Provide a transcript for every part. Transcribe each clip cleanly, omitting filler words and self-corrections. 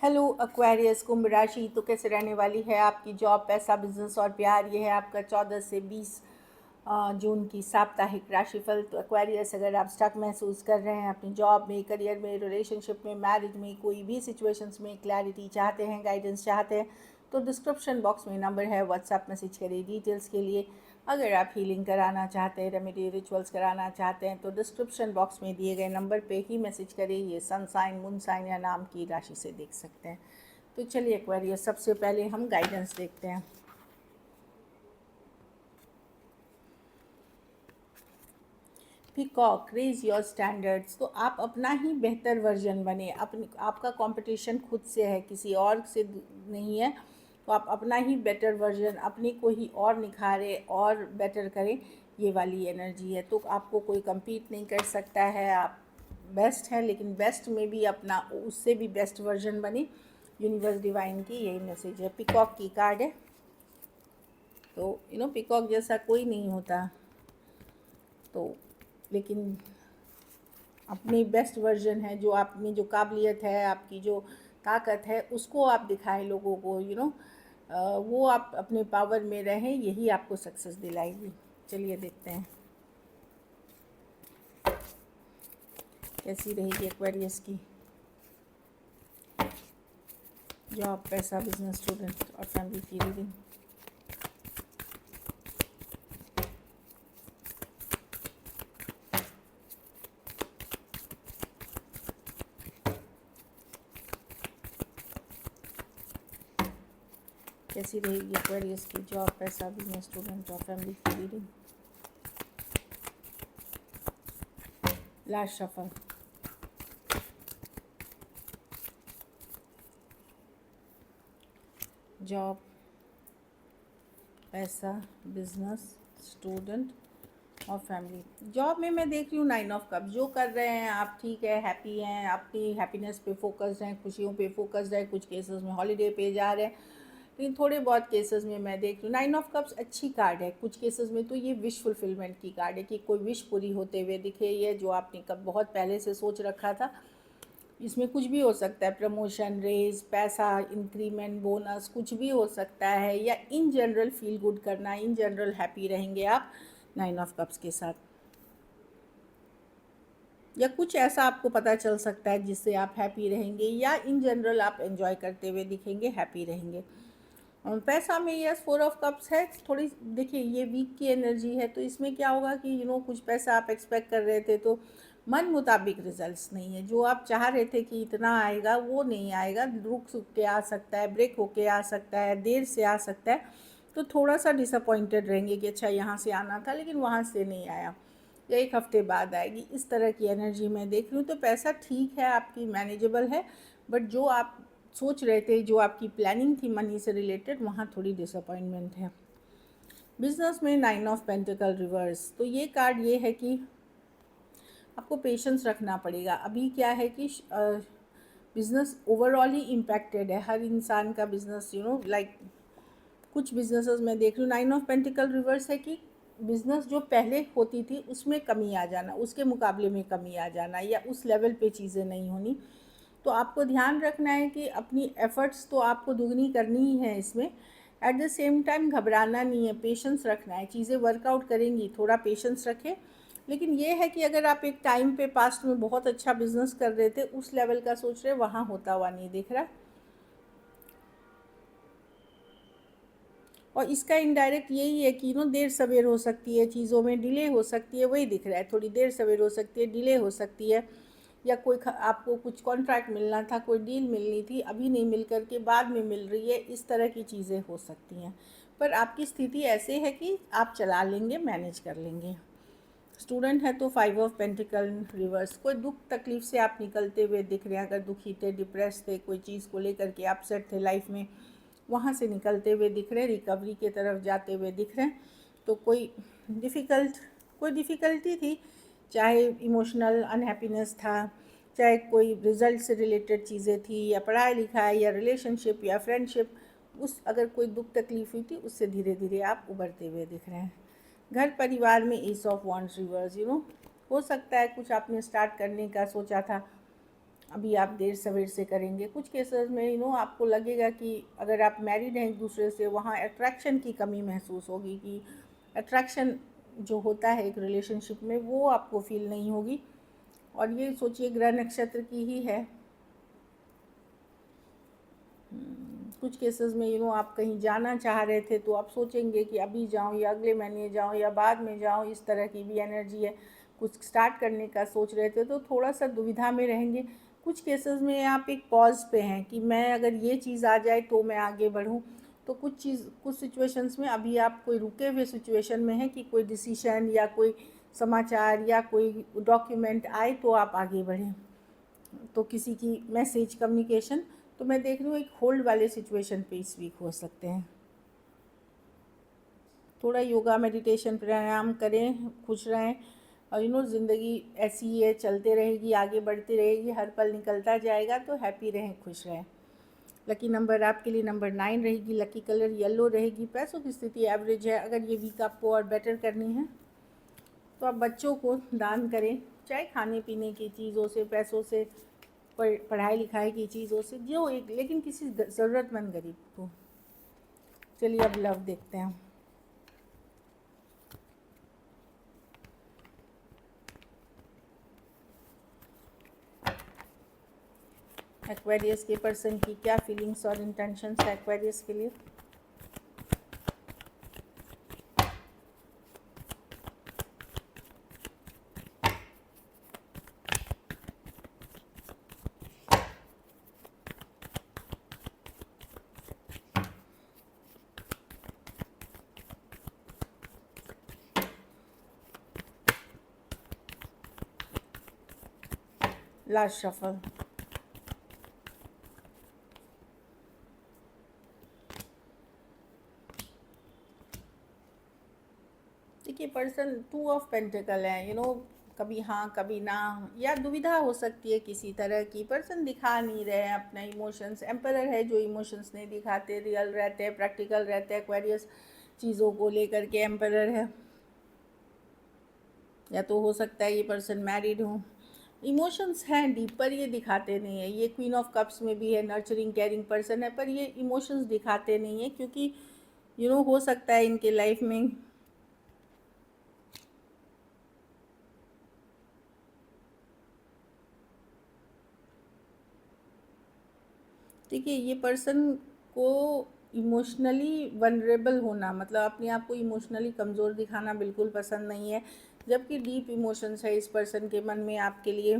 Hello Aquarius कुंभ राशि, तो कैसे रहने वाली है आपकी जॉब, पैसा, बिजनेस और प्यार। ये है आपका 14 से 20 जून की साप्ताहिक राशिफल। तो एक्वेरियस, अगर आप स्टक महसूस कर रहे हैं अपनी जॉब में, करियर में, रिलेशनशिप में, मैरिज में, कोई भी सिचुएशंस में क्लैरिटी चाहते हैं, गाइडेंस चाहते हैं, तो डिस्क्रिप्शन बॉक्स में नंबर है, व्हाट्सएप मैसेज करिए डिटेल्स के लिए। अगर आप हीलिंग कराना चाहते हैं, रेमेडी रिचुअल्स कराना चाहते हैं, तो डिस्क्रिप्शन बॉक्स में दिए गए नंबर पे ही मैसेज करिए। ये सन साइन, मून साइन या नाम की राशि से देख सकते हैं। तो चलिए एक्वेरियस, सबसे पहले हम गाइडेंस देखते हैं। Peacock, raise your standards. तो आप अपना ही बेहतर वर्जन बने। अपनी आपका कंपटीशन खुद से है, किसी और से नहीं है। तो आप अपना ही बेटर वर्जन, अपने को ही और निखारें और बेटर करें, ये वाली एनर्जी है। तो आपको कोई compete नहीं कर सकता है। आप बेस्ट हैं, लेकिन बेस्ट में भी अपना उससे भी बेस्ट वर्जन बने। यूनिवर्स डिवाइन की यही मैसेज है। पीकॉक की कार्ड है। तो पीकॉक जैसा कोई नहीं होता। तो लेकिन अपनी बेस्ट वर्जन है, जो आप में जो काबिलियत है, आपकी जो ताकत है, उसको आप दिखाएं लोगों को। वो आप अपने पावर में रहें, यही आपको सक्सेस दिलाएगी। चलिए देखते हैं कैसी रहेगी एक्वेरियस की जॉब, पैसा, बिजनेस, स्टूडेंट और फैमिली की रीडिंग। कैसी रहेगी एक्वेरियस की जॉब, पैसा, बिजनेस, स्टूडेंट और फैमिली की रीडिंग। Last shuffle. जॉब, पैसा, बिजनेस, स्टूडेंट और फैमिली। जॉब में मैं देख रही हूँ 9 ऑफ कप। जो कर रहे हैं आप, ठीक है, हैप्पी हैं, अपनी हैप्पीनेस पे फोकस्ड हैं, खुशियों पे फोकस्ड है। कुछ केसेस में हॉलीडे पे जा रहे हैं, लेकिन थोड़े बहुत केसेस में मैं देख रही हूँ 9 ऑफ कप्स अच्छी कार्ड है। कुछ केसेस में तो ये विश फुलफिलमेंट की कार्ड है कि कोई विश पूरी होते हुए दिखे। ये जो आपने कब बहुत पहले से सोच रखा था, इसमें कुछ भी हो सकता है। प्रमोशन, रेज, पैसा, इंक्रीमेंट, बोनस, कुछ भी हो सकता है। या इन जनरल फील गुड करना, इन जनरल हैप्पी रहेंगे आप 9 ऑफ कप्स के साथ। या कुछ ऐसा आपको पता चल सकता है जिससे आप हैप्पी रहेंगे, या इन जनरल आप एंजॉय करते हुए दिखेंगे, हैप्पी रहेंगे। और पैसा में यस 4 ऑफ कप्स है। थोड़ी देखिए, ये वीक की एनर्जी है, तो इसमें क्या होगा कि कुछ पैसा आप एक्सपेक्ट कर रहे थे, तो मन मुताबिक रिजल्ट्स नहीं है। जो आप चाह रहे थे कि इतना आएगा, वो नहीं आएगा। रुक सुक के आ सकता है, ब्रेक होके आ सकता है, देर से आ सकता है। तो थोड़ा सा डिसअपॉइंटेड रहेंगे कि अच्छा यहाँ से आना था लेकिन वहाँ से नहीं आया, या 1 हफ्ते बाद आएगी। इस तरह की एनर्जी मैं देख रही हूँ। तो पैसा ठीक है, आपकी मैनेजेबल है, बट जो आप सोच रहे थे, जो आपकी प्लानिंग थी मनी से रिलेटेड, वहाँ थोड़ी डिसअपॉइंटमेंट है। बिजनेस में 9 ऑफ पेंटिकल रिवर्स। तो ये कार्ड ये है कि आपको पेशेंस रखना पड़ेगा। अभी क्या है कि बिजनेस ओवरऑल ही इम्पैक्टेड है, हर इंसान का बिजनेस। लाइक कुछ बिजनेसेस में देख रही हूँ 9 ऑफ पेंटिकल रिवर्स है कि बिजनेस जो पहले होती थी उसमें कमी आ जाना, उसके मुकाबले में कमी आ जाना, या उस लेवल पे चीज़ें नहीं होनी। तो आपको ध्यान रखना है कि अपनी एफ़र्ट्स तो आपको दुगनी करनी ही है इसमें। एट द सेम टाइम घबराना नहीं है, पेशेंस रखना है। चीज़ें वर्कआउट करेंगी, थोड़ा पेशेंस रखें। लेकिन ये है कि अगर आप एक टाइम पे पास्ट में बहुत अच्छा बिजनेस कर रहे थे, उस लेवल का सोच रहे, वहाँ होता हुआ नहीं दिख रहा। और इसका इनडायरेक्ट यही है कि देर सवेर हो सकती है, चीज़ों में डिले हो सकती है, वही दिख रहा है। थोड़ी देर सवेर हो सकती है, डिले हो सकती है। या कोई आपको कुछ कॉन्ट्रैक्ट मिलना था, कोई डील मिलनी थी, अभी नहीं मिल कर के बाद में मिल रही है। इस तरह की चीज़ें हो सकती हैं, पर आपकी स्थिति ऐसे है कि आप चला लेंगे, मैनेज कर लेंगे। स्टूडेंट है तो 5 ऑफ पेंटिकल रिवर्स। कोई दुख तकलीफ से आप निकलते हुए दिख रहे हैं। अगर दुखी थे, डिप्रेस थे, कोई चीज़ को लेकर के अपसेट थे लाइफ में, वहाँ से निकलते हुए दिख रहे हैं, रिकवरी की तरफ जाते हुए दिख रहे हैं। तो कोई डिफ़िकल्टी थी, चाहे इमोशनल अनहैप्पीनेस था, चाहे कोई रिज़ल्ट से रिलेटेड चीज़ें थी, या पढ़ाई लिखाई, या रिलेशनशिप, या फ्रेंडशिप, अगर कोई दुख तकलीफ हुई थी, उससे धीरे धीरे आप उभरते हुए दिख रहे हैं। घर परिवार में एस ऑफ वांड्स रिवर्स। हो सकता है कुछ आपने स्टार्ट करने का सोचा था, अभी आप देर सवेर से करेंगे। कुछ केसेस में आपको लगेगा कि अगर आप मैरिड हैं एक दूसरे से, वहाँ अट्रैक्शन की कमी महसूस होगी, कि अट्रैक्शन जो होता है एक रिलेशनशिप में वो आपको फील नहीं होगी। और ये सोचिए ग्रह नक्षत्र की ही है। कुछ केसेस में आप कहीं जाना चाह रहे थे तो आप सोचेंगे कि अभी जाऊं या अगले महीने जाऊं या बाद में जाऊं, इस तरह की भी एनर्जी है। कुछ स्टार्ट करने का सोच रहे थे तो थोड़ा सा दुविधा में रहेंगे। कुछ केसेस में आप एक पॉज पे हैं कि मैं अगर ये चीज़ आ जाए तो मैं आगे बढ़ूं। तो कुछ सिचुएशंस में अभी आप कोई रुके हुए सिचुएशन में हैं कि कोई डिसीशन या कोई समाचार या कोई डॉक्यूमेंट आए तो आप आगे बढ़ें। तो किसी की मैसेज कम्युनिकेशन, तो मैं देख रही हूँ एक होल्ड वाले सिचुएशन पे इस वीक हो सकते हैं। थोड़ा योगा मेडिटेशन प्राणायाम करें, खुश रहें। और ज़िंदगी ऐसी ही है, चलते रहेगी, आगे बढ़ती रहेगी, हर पल निकलता जाएगा। तो हैप्पी रहें, खुश रहें। लकी नंबर आपके लिए नंबर 9 रहेगी। लकी कलर येलो रहेगी। पैसों की स्थिति एवरेज है। अगर ये वीक आपको और बेटर करनी है तो आप बच्चों को दान करें, चाहे खाने पीने की चीज़ों से, पैसों से, पढ़ाई लिखाई की चीज़ों से, जो एक, लेकिन किसी ज़रूरतमंद गरीब को। चलिए अब लव देखते हैं। एक्वेरियस के पर्सन की क्या फीलिंग्स और इंटेंशंस है एक्वेरियस के लिए। Last shuffle. देखिए पर्सन 2 ऑफ पेंटिकल है। कभी हाँ कभी ना, या दुविधा हो सकती है किसी तरह की। पर्सन दिखा नहीं रहे हैं अपना इमोशंस। एम्परर है जो इमोशंस नहीं दिखाते, रियल रहते हैं, प्रैक्टिकल रहते हैं। एक्वेरियस चीज़ों को लेकर के एम्परर है। या तो हो सकता है ये पर्सन मैरिड हो। इमोशंस हैं डीप, पर ये दिखाते नहीं है। ये क्वीन ऑफ कप्स में भी है, नर्चरिंग केयरिंग पर्सन है, पर ये इमोशंस दिखाते नहीं है, क्योंकि हो सकता है इनके लाइफ में देखिए ये पर्सन को इमोशनली वनरेबल होना, मतलब अपने आप को इमोशनली कमज़ोर दिखाना बिल्कुल पसंद नहीं है। जबकि डीप इमोशंस है इस पर्सन के मन में आपके लिए,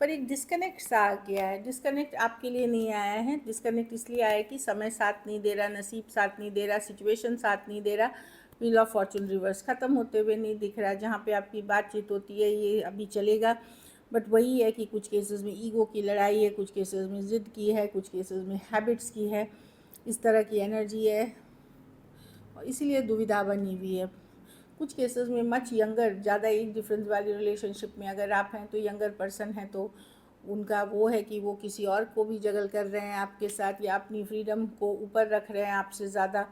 पर एक डिस्कनेक्ट सा आ गया है। डिस्कनेक्ट आपके लिए नहीं आया है। डिस्कनेक्ट इसलिए आया कि समय साथ नहीं दे रहा, नसीब साथ नहीं दे रहा, सिचुएशन साथ नहीं दे रहा। व्हील ऑफ फॉर्चून रिवर्स ख़त्म होते हुए नहीं दिख रहा। जहाँ पे आपकी बातचीत होती है ये अभी चलेगा, बट वही है कि कुछ केसेस में ईगो की लड़ाई है, कुछ केसेस में ज़िद की है, कुछ केसेस में हैबिट्स की है। इस तरह की एनर्जी है और इसीलिए दुविधा बनी हुई है। कुछ केसेस में मच यंगर, ज़्यादा एज डिफरेंस वाली रिलेशनशिप में अगर आप हैं तो यंगर पर्सन है तो उनका वो है कि वो किसी और को भी जगल कर रहे हैं आपके साथ, या अपनी फ्रीडम को ऊपर रख रहे हैं आपसे ज़्यादा।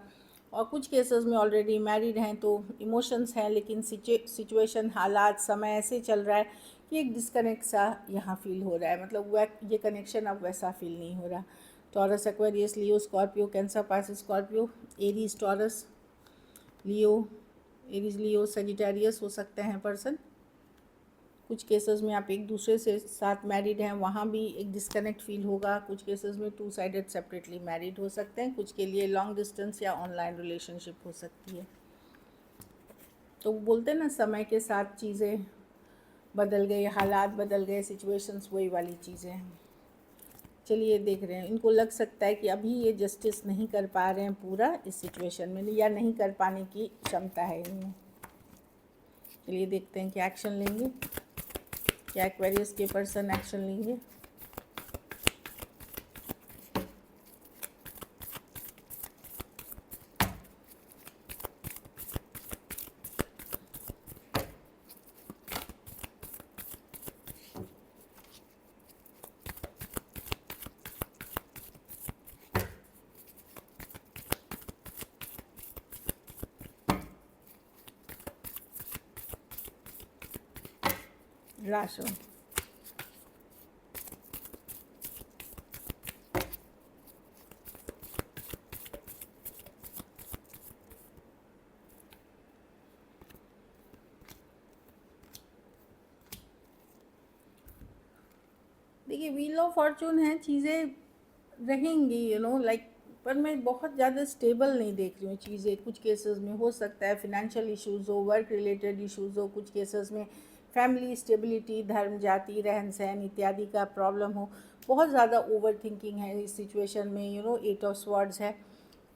और कुछ केसेस में ऑलरेडी मैरिड हैं तो इमोशंस हैं, लेकिन सिचुएशन, हालात, समय ऐसे चल रहा है कि एक डिस्कनेक्ट सा यहाँ फील हो रहा है। मतलब वह ये कनेक्शन अब वैसा फील नहीं हो रहा। Taurus, Aquarius, Leo, Scorpio, Cancer, Pisces, Scorpio, Aries, Taurus, Leo, Aries, Leo, Sagittarius हो सकते हैं पर्सन। कुछ केसेस में आप एक दूसरे से साथ मैरिड हैं, वहाँ भी एक डिस्कनेक्ट फील होगा। कुछ केसेस में 2 साइडेड सेपरेटली मैरिड हो सकते हैं। कुछ के लिए लॉन्ग डिस्टेंस या ऑनलाइन रिलेशनशिप हो सकती है। तो वो बोलते हैं ना, समय के साथ चीज़ें बदल गई, हालात बदल गए, सिचुएशंस वही वाली चीज़ें हैं। चलिए देख रहे हैं, इनको लग सकता है कि अभी ये जस्टिस नहीं कर पा रहे हैं पूरा इस सिचुएशन में, या नहीं कर पाने की क्षमता है इनमें। चलिए देखते हैं क्या एक्शन लेंगे, क्या एक्वेरियस के पर्सन एक्शन लेंगे। राशो, देखिए व्हील ऑफ फॉर्चून है, चीज़ें रहेंगी लाइक, पर मैं बहुत ज़्यादा स्टेबल नहीं देख रही हूँ चीज़ें। कुछ केसेस में हो सकता है फिनेंशियल इश्यूज़ हो, वर्क रिलेटेड इश्यूज़ हो, कुछ केसेस में फैमिली स्टेबिलिटी, धर्म, जाति, रहन सहन इत्यादि का प्रॉब्लम हो। बहुत ज़्यादा ओवर थिंकिंग है इस सिचुएशन में, 8 ऑफ स्वॉर्ड्स है।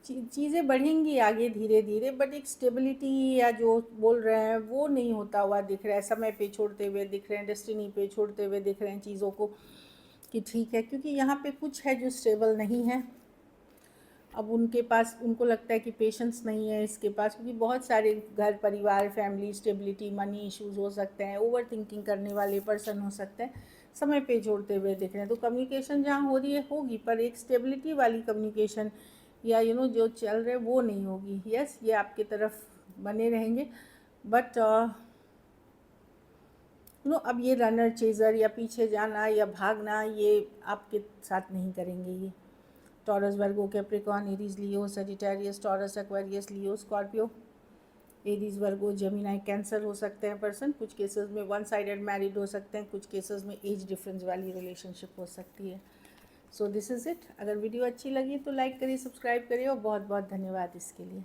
चीज़ें बढ़ेंगी आगे धीरे धीरे, बट एक स्टेबिलिटी या जो बोल रहे हैं वो नहीं होता हुआ दिख रहा है। समय पे छोड़ते हुए दिख रहे हैं, डेस्टिनी पे छोड़ते हुए दिख रहे हैं चीज़ों को, कि ठीक है, क्योंकि यहाँ पे कुछ है जो स्टेबल नहीं है। अब उनके पास, उनको लगता है कि पेशेंस नहीं है इसके पास, क्योंकि बहुत सारे घर परिवार, फैमिली स्टेबिलिटी, मनी इश्यूज़ हो सकते हैं, ओवर थिंकिंग करने वाले पर्सन हो सकते हैं, समय पे छोड़ते हुए दिख रहे हैं। तो कम्युनिकेशन जहाँ हो रही है होगी, पर एक स्टेबिलिटी वाली कम्युनिकेशन या जो चल रहे वो नहीं होगी। यस, ये आपके तरफ बने रहेंगे, बट अब ये रनर चेज़र या पीछे जाना या भागना, ये आपके साथ नहीं करेंगे ये। टॉरस, वर्गो, Capricorn, Aries, Leo, Sagittarius, taurus, Aquarius, Leo, Scorpio, Aries, वर्गो, जेमिनाई, कैंसर हो सकते हैं पर्सन। कुछ केसेस में वन साइडेड मैरिड हो सकते हैं, कुछ केसेस में एज डिफरेंस वाली रिलेशनशिप हो सकती है। So this is it. अगर वीडियो अच्छी लगी तो लाइक करिए, सब्सक्राइब करिए, और बहुत बहुत धन्यवाद इसके लिए।